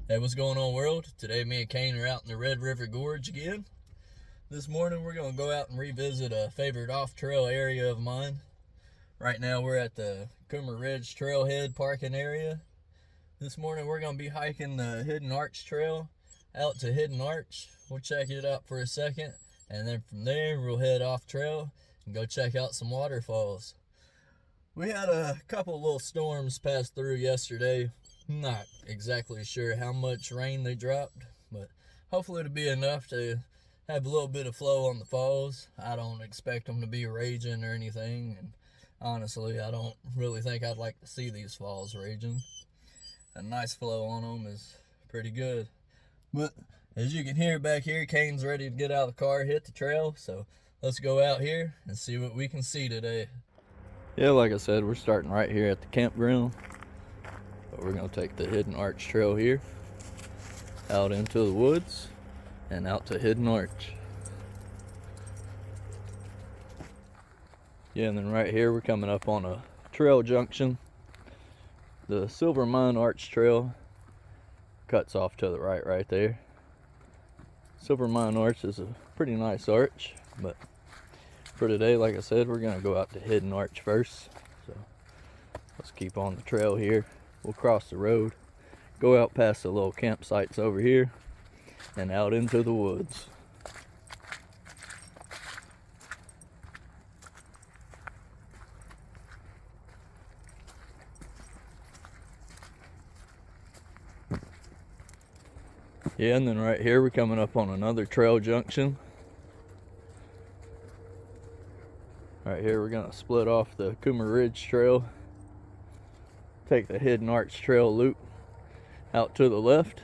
Hey, what's going on, world? Today me and Kane are out in the Red River Gorge again. This morning we're going to go out and revisit a favorite off-trail area of mine. Right now we're at the Coomer Ridge trailhead parking area. This morning we're going to be hiking the Hidden Arch Trail out to Hidden Arch. We'll check it out for a second, and then from there we'll head off trail and go check out some waterfalls. We had a couple little storms pass through yesterday. Not exactly sure how much rain they dropped, but hopefully it'll be enough to have a little bit of flow on the falls. I don't expect them to be raging or anything, and honestly, I don't really think I'd like to see these falls raging. A nice flow on them is pretty good. But as you can hear back here, Kane's ready to get out of the car, hit the trail, so let's go out here and see what we can see today. Yeah, like I said, we're starting right here at the campground. But we're going to take the Hidden Arch Trail here, out into the woods, and out to Hidden Arch. Yeah, and then right here we're coming up on a trail junction. The Silver Mine Arch Trail cuts off to the right there. Silver Mine Arch is a pretty nice arch, but for today, like I said, we're going to go out to Hidden Arch first. So let's keep on the trail here. We'll cross the road, go out past the little campsites over here, and out into the woods. Yeah, and then right here we're coming up on another trail junction. Right here we're gonna split off the Coomer Ridge Trail, take the Hidden Arch Trail loop out to the left,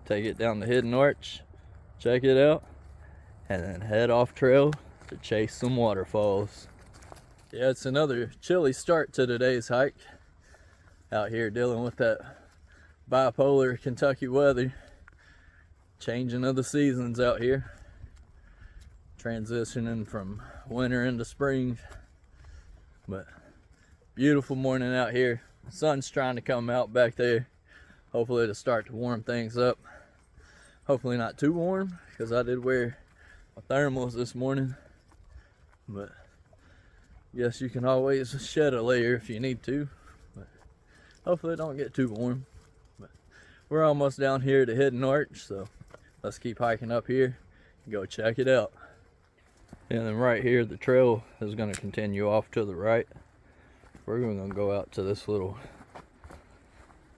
take it down the Hidden Arch, check it out, and then head off trail to chase some waterfalls. Yeah, it's another chilly start to today's hike. Out here dealing with that bipolar Kentucky weather, changing of the seasons out here, transitioning from winter into spring. But beautiful morning out here. The sun's trying to come out back there. Hopefully it'll start to warm things up. Hopefully not too warm, because I did wear my thermals this morning. But yes, you can always shed a layer if you need to. But hopefully it don't get too warm. But we're almost down here to Hidden Arch, so let's keep hiking up here and go check it out. And then right here, the trail is going to continue off to the right. We're going to go out to this little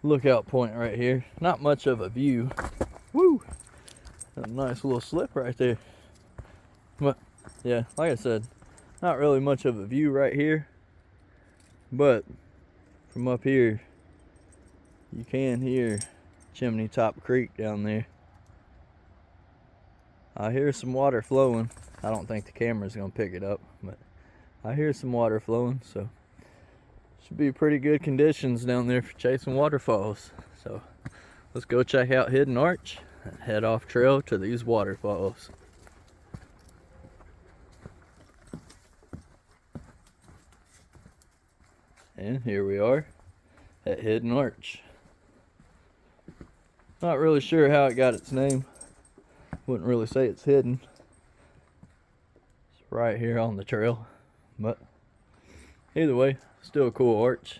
lookout point right here. Not much of a view. Woo! A nice little slip right there. But yeah, like I said, not really much of a view right here. But from up here, you can hear Chimney Top Creek down there. I hear some water flowing. I don't think the camera's gonna pick it up, but I hear some water flowing, so should be pretty good conditions down there for chasing waterfalls. So let's go check out Hidden Arch and head off trail to these waterfalls. And here we are at Hidden Arch. Not really sure how it got its name. Wouldn't really say it's hidden. It's right here on the trail, but either way, still a cool arch.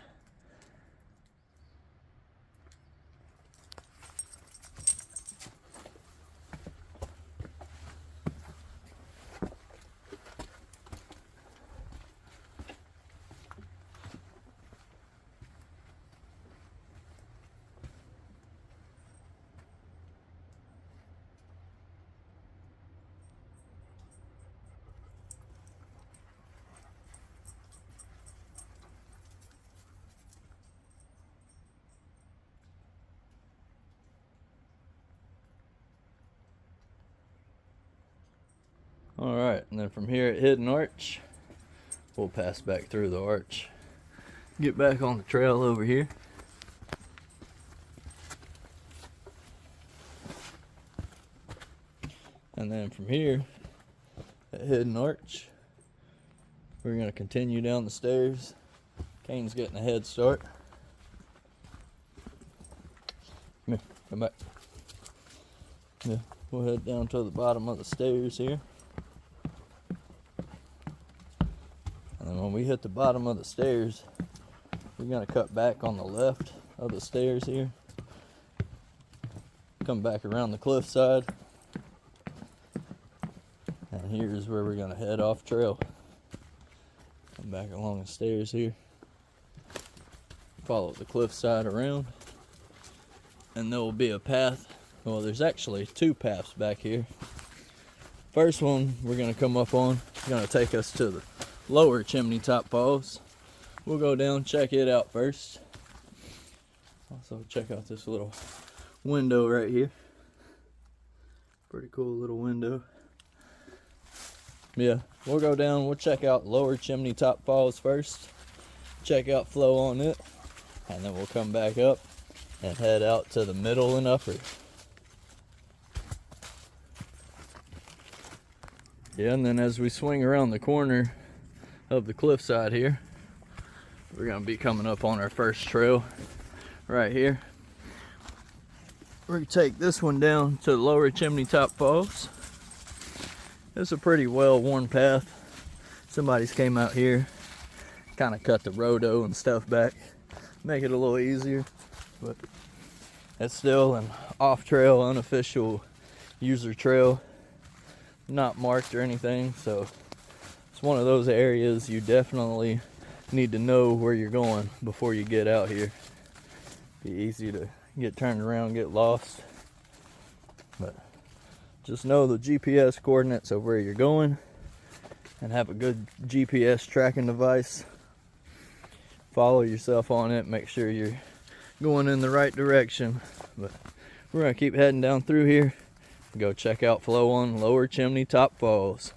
Alright, and then from here at Hidden Arch, we'll pass back through the arch, get back on the trail over here. And then from here at Hidden Arch, we're going to continue down the stairs. Kane's getting a head start. Come here. Come back. Yeah, we'll head down to the bottom of the stairs here. And then when we hit the bottom of the stairs, we're going to cut back on the left of the stairs here. Come back around the cliffside. And here's where we're going to head off trail. Come back along the stairs here. Follow the cliffside around. And there will be a path. Well, there's actually two paths back here. First one we're going to come up on is going to take us to the Lower Chimney Top Falls. We'll go down, check it out first. Also check out this little window right here. Pretty cool little window. Yeah, we'll go down, we'll check out Lower Chimney Top Falls first. Check out flow on it. And then we'll come back up and head out to the middle and upper. Yeah, and then as we swing around the corner of the cliffside here, we're going to be coming up on our first trail right here. We're going to take this one down to the Lower Chimney Top Falls. It's a pretty well-worn path. Somebody's came out here, kind of cut the roto and stuff back, make it a little easier, but it's still an off-trail, unofficial user trail, not marked or anything, so it's one of those areas you definitely need to know where you're going before you get out here. Be easy to get turned around, get lost, but just know the GPS coordinates of where you're going and have a good GPS tracking device. Follow yourself on it, make sure you're going in the right direction. But we're going to keep heading down through here and go check out flow on Lower Chimney Top Falls.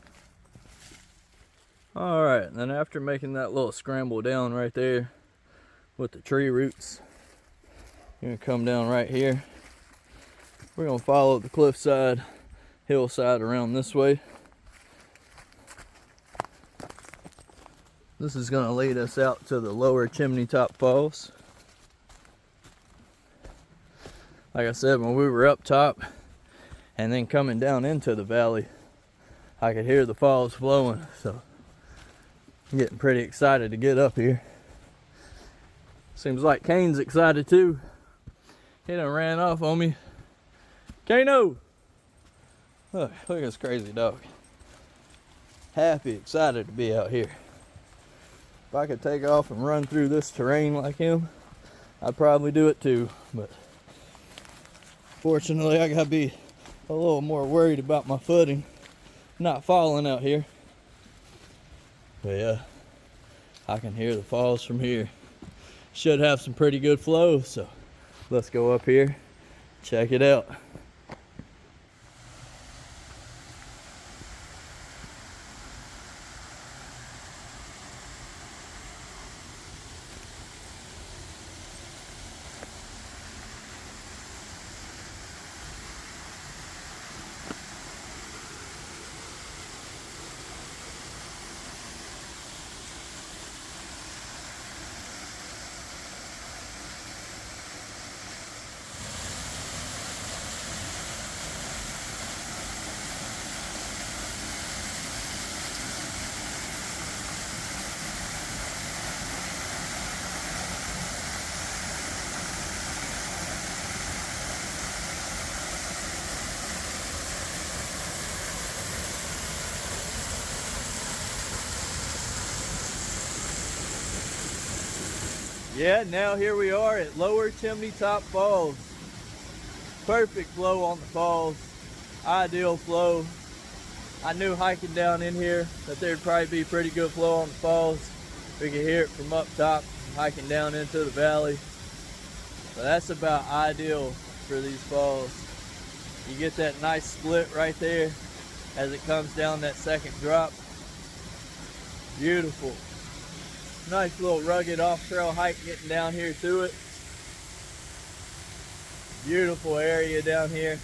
Alright, and then after making that little scramble down right there with the tree roots, you're going to come down right here. We're going to follow the cliffside, hillside around this way. This is going to lead us out to the Lower Chimney Top Falls. Like I said, when we were up top and then coming down into the valley, I could hear the falls flowing, so I'm getting pretty excited to get up here. Seems like Kane's excited too. He done ran off on me. Kano! Look at this crazy dog. Happy, excited to be out here. If I could take off and run through this terrain like him, I'd probably do it too. But fortunately, I gotta be a little more worried about my footing, not falling out here. But yeah, I can hear the falls from here. Should have some pretty good flow, so let's go up here, check it out. Yeah, now here we are at Lower Chimney Top Falls. Perfect flow on the falls, ideal flow. I knew hiking down in here that there'd probably be pretty good flow on the falls. We could hear it from up top, hiking down into the valley. So that's about ideal for these falls. You get that nice split right there as it comes down that second drop. Beautiful. Nice little rugged off-trail hike getting down here to it. Beautiful area down here.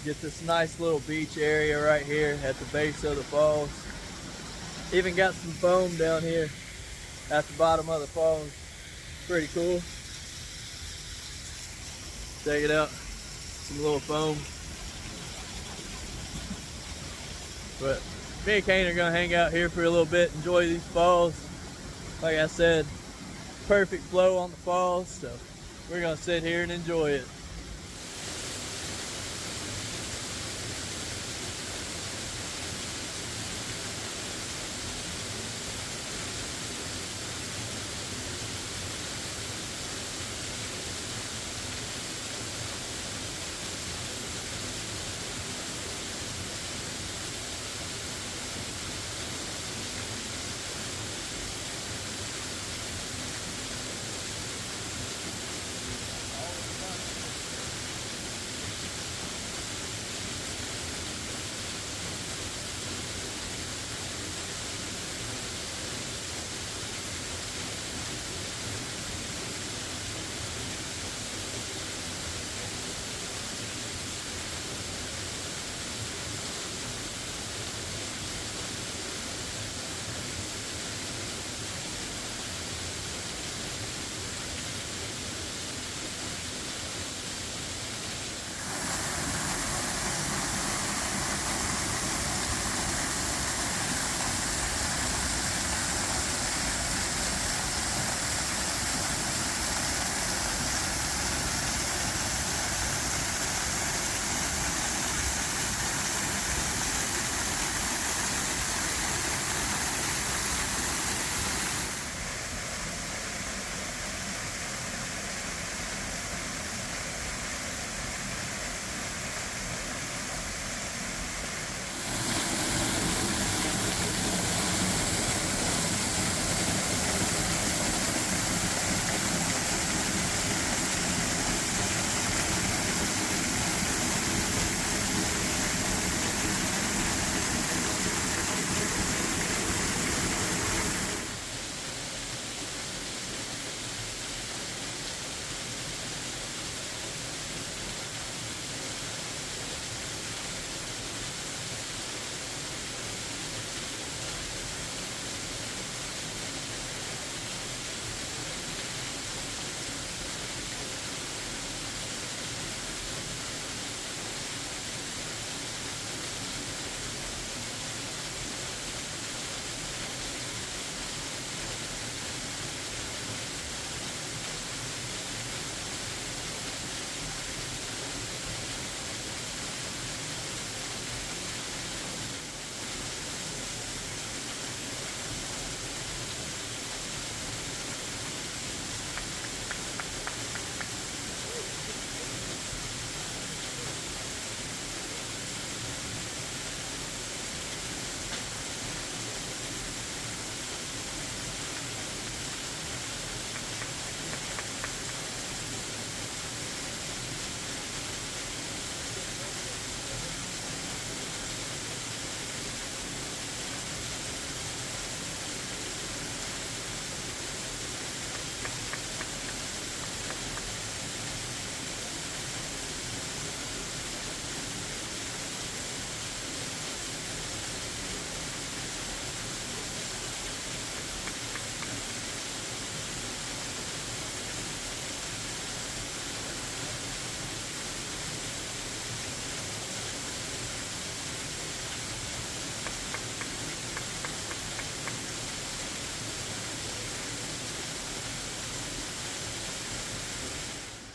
Get this nice little beach area right here at the base of the falls. Even got some foam down here at the bottom of the falls. Pretty cool. Check it out. some little foam. But me and Kane are gonna hang out here for a little bit, enjoy these falls. Like I said, perfect flow on the falls, so we're gonna sit here and enjoy it.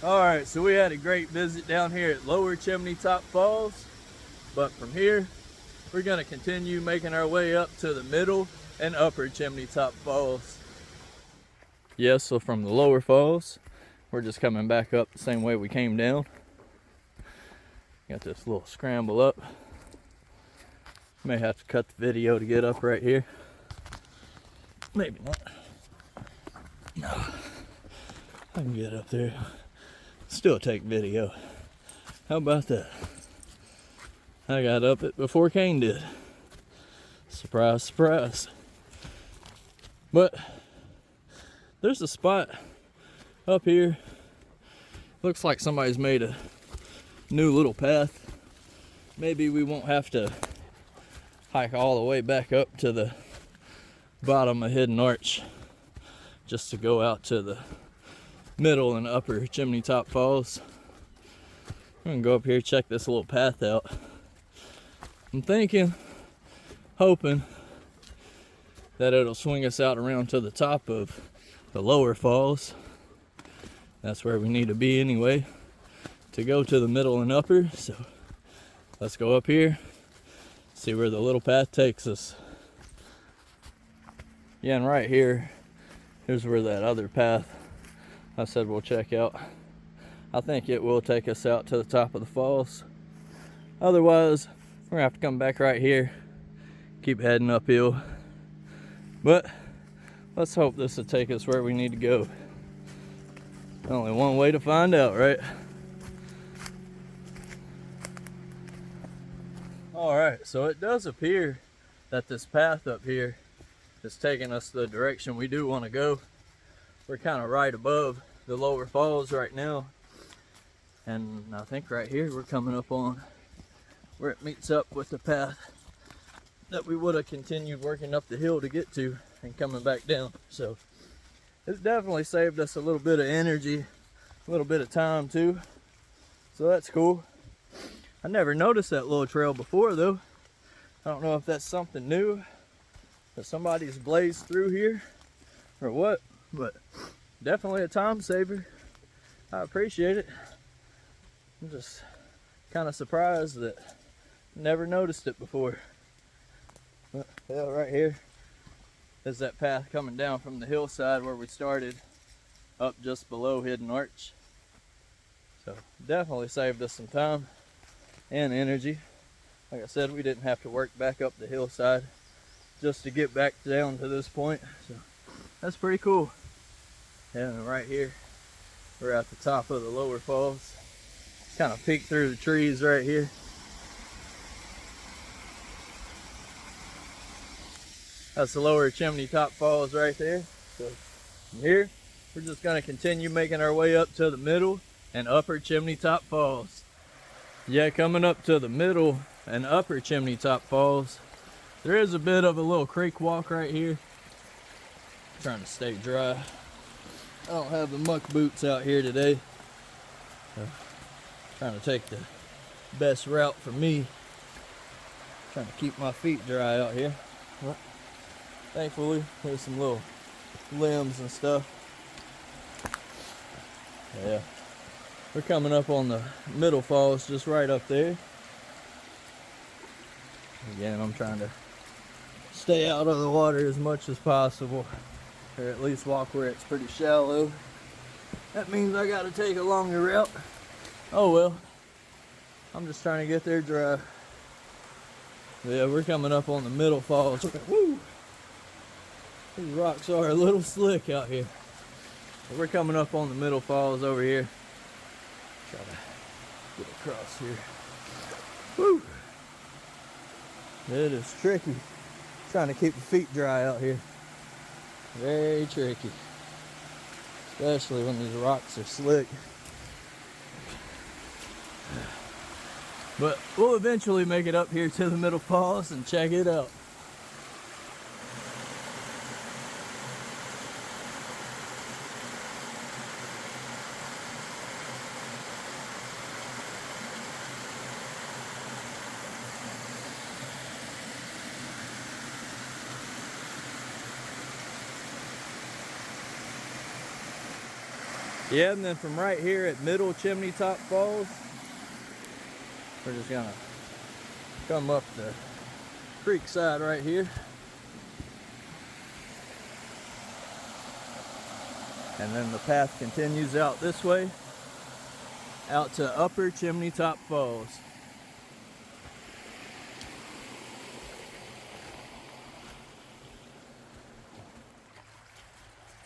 Alright, so we had a great visit down here at Lower Chimney Top Falls, but from here we're going to continue making our way up to the Middle and Upper Chimney Top Falls. Yes, so from the lower falls, we're just coming back up the same way we came down. Got this little scramble up. May have to cut the video to get up right here. Maybe not. No, I can get up there. Still take video. How about that? I got up it before Kane did. Surprise, surprise. But there's a spot up here. Looks like somebody's made a new little path. Maybe we won't have to hike all the way back up to the bottom of Hidden Arch just to go out to the Middle and Upper Chimney Top Falls. I'm gonna go up here, check this little path out. I'm thinking, hoping that it'll swing us out around to the top of the lower falls. That's where we need to be anyway to go to the middle and upper. So let's go up here, see where the little path takes us. Yeah, and right here, here's where that other path I said we'll check out. I think it will take us out to the top of the falls. Otherwise, we're gonna have to come back right here, keep heading uphill. But let's hope this will take us where we need to go. Only one way to find out, right? Alright, so it does appear that this path up here is taking us the direction we do want to go. We're kind of right above the lower falls right now. And I think right here we're coming up on where it meets up with the path that we would have continued working up the hill to get to and coming back down. So it's definitely saved us a little bit of energy, a little bit of time too. So that's cool. I never noticed that little trail before though. I don't know if that's something new that somebody's blazed through here or what, but definitely a time saver. I appreciate it. I'm just kind of surprised that I never noticed it before. But yeah, right here is that path coming down from the hillside where we started up just below Hidden Arch. So definitely saved us some time and energy. Like I said, we didn't have to work back up the hillside just to get back down to this point. So that's pretty cool. And right here, we're at the top of the lower falls. Kind of peek through the trees right here. That's the Lower Chimney Top Falls right there. So from here, we're just going to continue making our way up to the Middle and Upper Chimney Top Falls. Yeah, coming up to the Middle and Upper Chimney Top Falls, there is a bit of a little creek walk right here. I'm trying to stay dry. I don't have the muck boots out here today. So, trying to take the best route for me. Trying to keep my feet dry out here. But thankfully, there's some little limbs and stuff. Yeah. We're coming up on the Middle Falls, just right up there. Again, I'm trying to stay out of the water as much as possible, or at least walk where it's pretty shallow. That means I gotta take a longer route. Oh well, I'm just trying to get there dry. Yeah, we're coming up on the Middle Falls. Woo! These rocks are a little slick out here. But we're coming up on the Middle Falls over here. Try to get across here. Woo! It is tricky trying to keep the feet dry out here. Very tricky. Especially when these rocks are slick. But we'll eventually make it up here to the Middle Falls and check it out. Yeah, and then from right here at Middle Chimney Top Falls, we're just gonna come up the creek side right here. And then the path continues out this way, out to Upper Chimney Top Falls.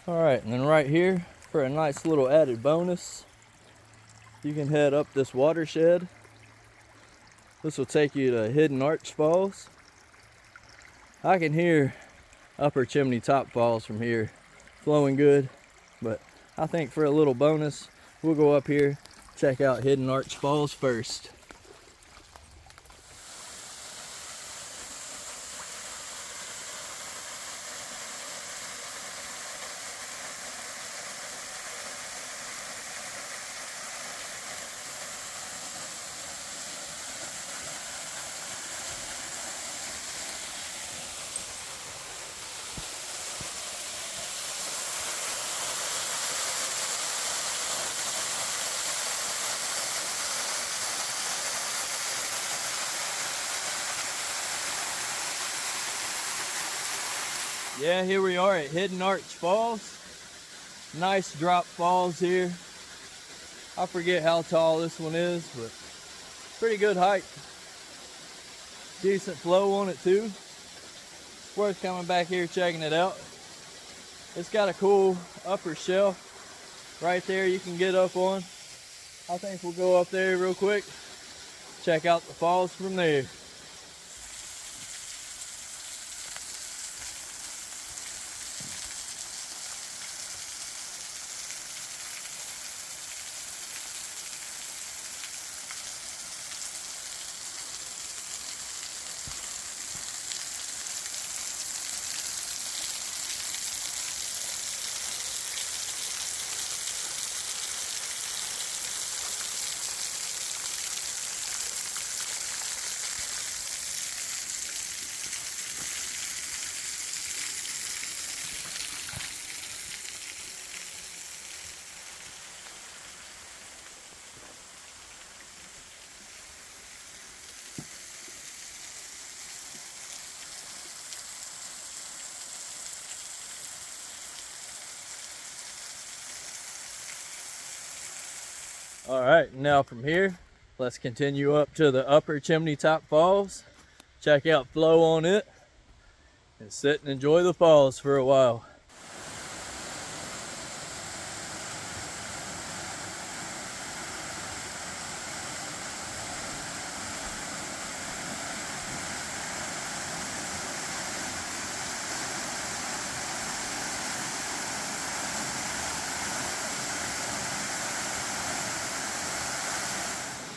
Alright, and then right here, for a nice little added bonus, you can head up this watershed. This will take you to Hidden Arch Falls. I can hear Upper Chimney Top Falls from here, flowing good, but I think for a little bonus, we'll go up here, check out Hidden Arch Falls first. Yeah, here we are at Hidden Arch Falls. Nice drop falls here. I forget how tall this one is, but pretty good height. Decent flow on it too. It's worth coming back here checking it out. It's got a cool upper shelf right there you can get up on. I think we'll go up there real quick, check out the falls from there. All right, now from here, let's continue up to the Upper Chimney Top Falls, check out flow on it, and sit and enjoy the falls for a while.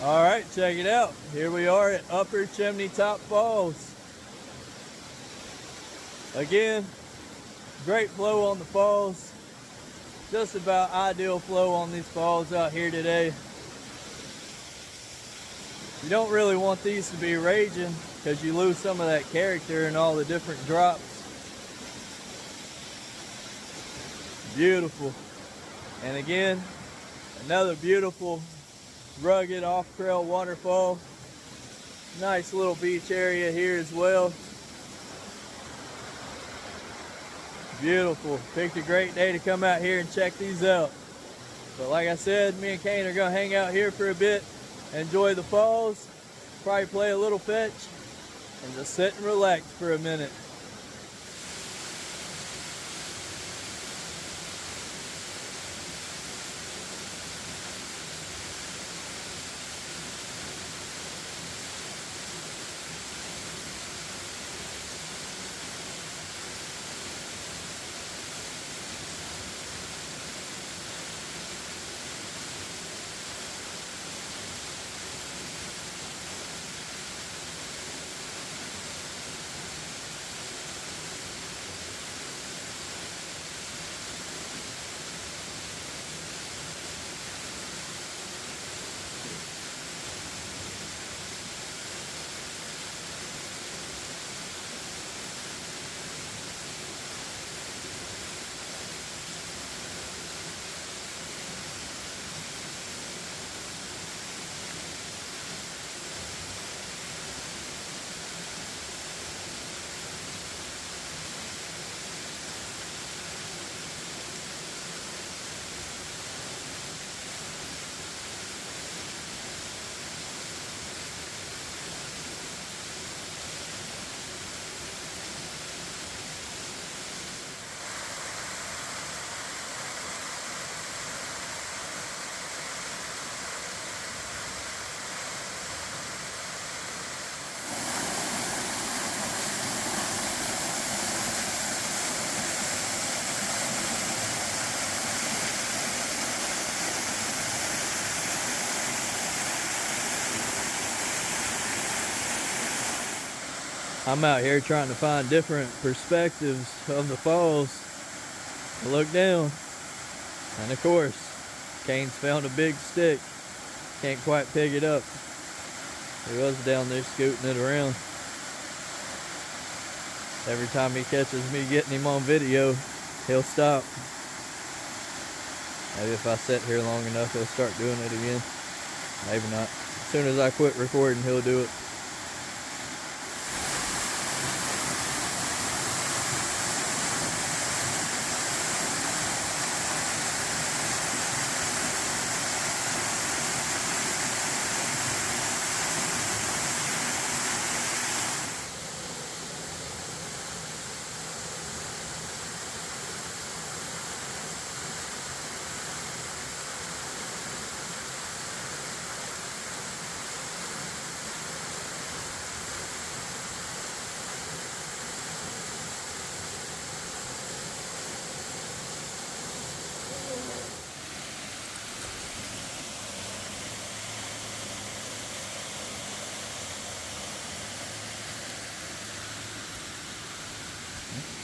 All right, check it out. Here we are at Upper Chimney Top Falls. Again, great flow on the falls. Just about ideal flow on these falls out here today. You don't really want these to be raging because you lose some of that character and all the different drops. Beautiful. And again, another beautiful rugged off-trail waterfall. Nice little beach area here as well. Beautiful. Picked a great day to come out here and check these out. But like I said, me and Kane are gonna hang out here for a bit, enjoy the falls, probably play a little fetch, and just sit and relax for a minute. I'm out here trying to find different perspectives of the falls. I look down, and of course, Kane's found a big stick. Can't quite pick it up. He was down there scooting it around. Every time he catches me getting him on video, he'll stop. Maybe if I sit here long enough, he'll start doing it again. Maybe not. As soon as I quit recording, he'll do it.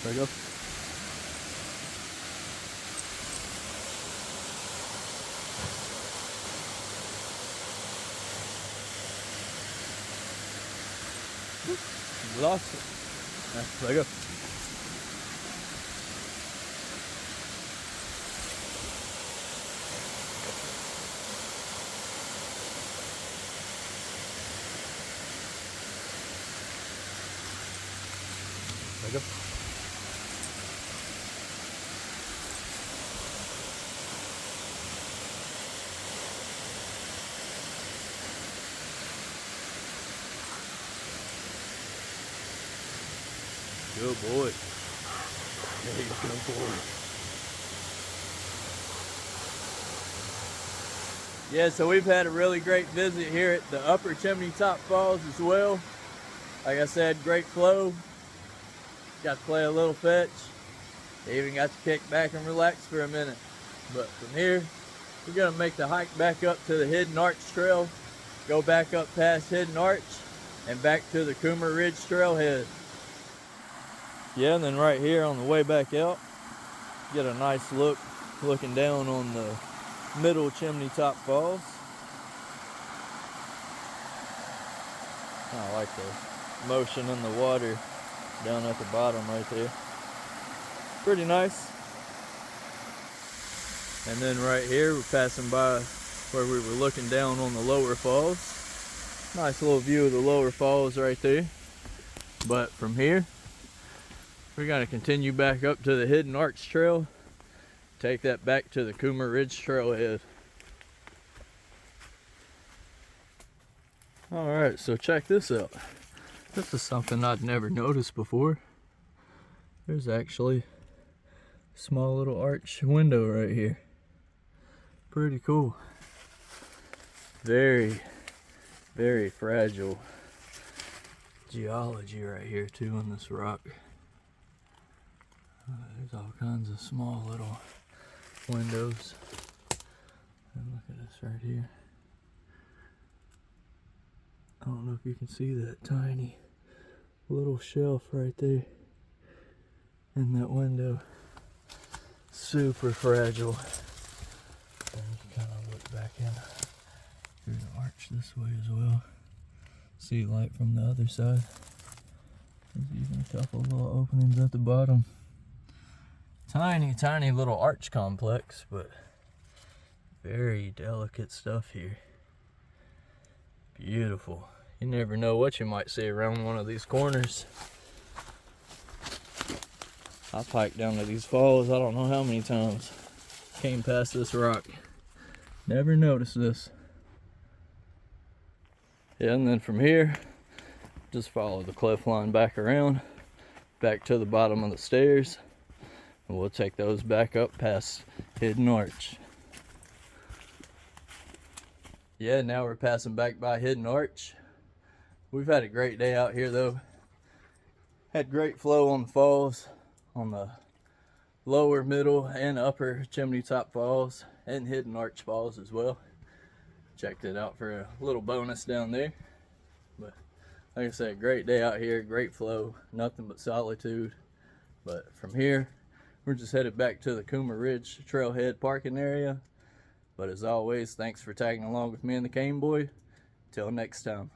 There you go. Lost it. There you go. There you go. Good boy. There you go, boy. Yeah, so we've had a really great visit here at the Upper Chimney Top Falls as well. Like I said, great flow. Got to play a little fetch. Even got to kick back and relax for a minute. But from here, we're gonna make the hike back up to the Hidden Arch Trail, go back up past Hidden Arch, and back to the Coomer Ridge Trailhead. Yeah, and then right here on the way back out, get a nice look looking down on the Middle Chimney Top Falls. I like the motion in the water down at the bottom right there. Pretty nice. And then right here, we're passing by where we were looking down on the Lower Falls. Nice little view of the Lower Falls right there. But from here, we're going to continue back up to the Hidden Arch Trail, take that back to the Coomer Ridge Trailhead. Alright, so check this out. This is something I'd never noticed before. There's actually a small little arch window right here. Pretty cool. Very, very fragile geology right here too on this rock. There's all kinds of small little windows. And look at this right here. I don't know if you can see that tiny little shelf right there in that window. Super fragile. And you can kind of look back in through the arch this way as well. See light from the other side. There's even a couple little openings at the bottom. Tiny, tiny little arch complex, but very delicate stuff here. Beautiful. You never know what you might see around one of these corners. I've hiked down to these falls I don't know how many times. Came past this rock. Never noticed this. Yeah, and then from here, just follow the cliff line back around, back to the bottom of the stairs. And we'll take those back up past Hidden Arch. Yeah, now we're passing back by Hidden Arch. We've had a great day out here though. Had great flow on the falls, on the lower, middle, and upper Chimney Top Falls, and Hidden Arch Falls as well. Checked it out for a little bonus down there. But like I said, great day out here, great flow, nothing but solitude. But from here, we're just headed back to the Coomer Ridge Trailhead parking area. But as always, thanks for tagging along with me and the Cane Boy. Till next time.